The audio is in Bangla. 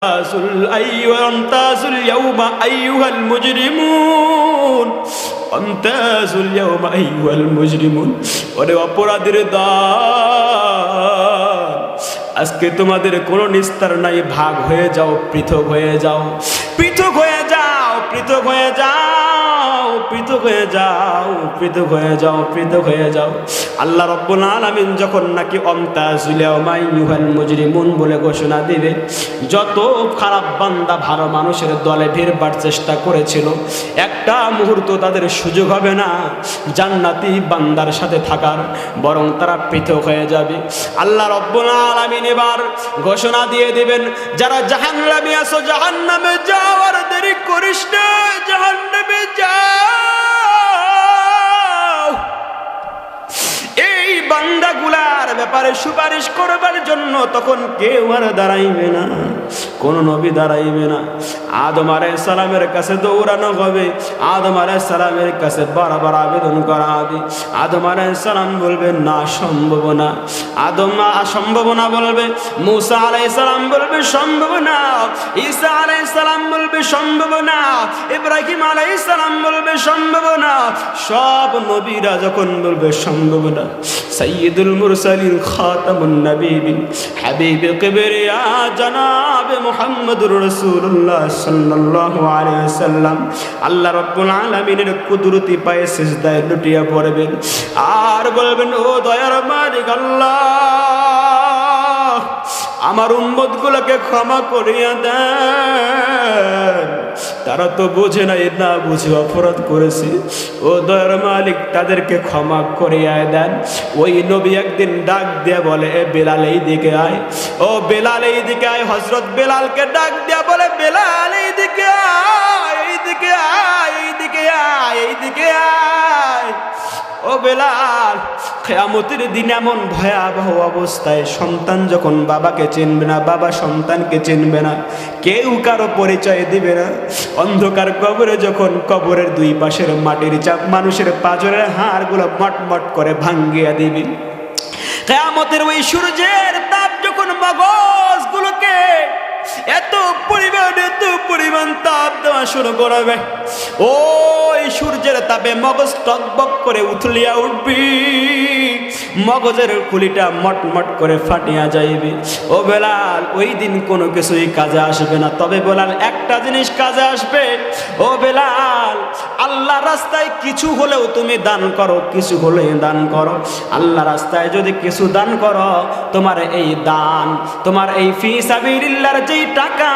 আমতাজুল ইয়াউমা আইয়ুহাল মুজরিমুন, আমতাজুল ইয়াউমা আইয়ুহাল মুজরিমুন। ওরে অপরাধীর দল, আজকে তোমাদের কোনো নিস্তার নাই, ভাগ হয়ে যাও, পৃথক হয়ে যাও, পৃথক হয়ে যাও, পৃথক হয়ে যাও, পৃথক হয়ে যাও, পৃথক হয়ে যাও, পৃথক হয়ে যাও। আল্লাহ রাব্বুল আলামিন যখন নাকি আমতাজুল ইয়াউমা আইয়ুহাল মুজরিমুন বলে ঘোষণা দিবে, যত খারাপ বান্দা ভালো মানুষের দলে ভিড়বার চেষ্টা করেছিল, একটা মুহূর্ত তাদের সুযোগ হবে না জান্নাতি বান্দার সাথে থাকার, বরং তারা পৃথক হয়ে যাবে। আল্লাহ রাব্বুল আলামিন এবার ঘোষণা দিয়ে দিবেন, যারা জাহান্নামে আছো জাহান্নামে যাও, আর দেরি করিস না, জাহান্নামে যাও। এই বান্দাগুলার ব্যাপারে সুপারিশ করবার জন্য তখন কেউ আর দাঁড়াইবে না, কোন নবী দাঁড়াইবে না। আদম আলাইহিস সালামের কাছে দৌড়ানো হবে, আদম আলাইহিস সালামের কাছে বারবার আবেদন করা হবে। আদম আলাইহিস সালাম বলবে না, সম্ভব না। আদম অসম্ভব না বলবে, মূসা আলাইহিস সালাম বলবে সম্ভব না, ঈসা আলাইহিস সালাম বলবে সম্ভব না, ইব্রাহিম আলাইহিস সালাম বলবে সম্ভব না। সব নবীরা যখন বলবে সম্ভব না, সাইয়্যিদুল মুরসালিন খাতামুন নবিয়্যিন হাবিবে কিবরিয়া জনাবে মুহাম্মদুর রাসূলুল্লাহ সাল্লাল্লাহু আলাইহি ওয়াসাল্লাম আল্লাহ রাব্বুল আলামিনের কুদরতি পায়ে সিজদায় লুটিয়ে পড়বেন আর বলবেন, ও দয়ার মালিক আল্লাহ, আমার উম্মতগুলোকে ক্ষমা করিয়া দেন, তারা তো বোঝে না, না বুঝে অপরাধ করেছে। ও দয়ার মালিক, তাদেরকে ক্ষমা করিয়া দেন। ওই নবী একদিন ডাক দিয়ে বলে, এ বেলাল এই দিকে আয়, ও বেলাল এই দিকে আয়। হযরত বেলালকে ডাক দিয়া বলে, বেলাল এই দিকে আয়, এই দিকে আয়, এই দিকে আয়, এই দিকে আয়। ও বেলাল, কিয়ামতের দিন এমন ভয়াবহ অবস্থায় সন্তান যখন বাবাকে চিনবে না, বাবা সন্তানকে চিনবে না, কেউ কারো পরিচয় দিবে না। অন্ধকার কবরে যখন কবরের দুই পাশের মাটির চাপ মানুষের পাঁজরের হাড়গুলো মটমট করে ভাঙ্গিয়া দিবে, কিয়ামতের ওই সূর্যের তাপ যখন মগজগুলোকে এত পরিমাণ তাপ দেওয়া শুরু করবে, ওই সূর্যের তাপে মগজ টকবক করে উথলিয়া উঠবি, মগজের খুলিটা মটমট করে ফাটিয়া যাইবে। ও বেলাল, ওই দিন কোনো কিছুই কাজে আসবে না, তবে বেলাল একটা জিনিস কাজে আসবে। ও বেলাল, আল্লাহ রাস্তায় কিছু হলেও তুমি দান করো, কিছু হলে দান করো। আল্লাহ রাস্তায় যদি কিছু দান করো, তোমার এই দান, তোমার এই ফি সাবিলিল্লাহর যেই টাকা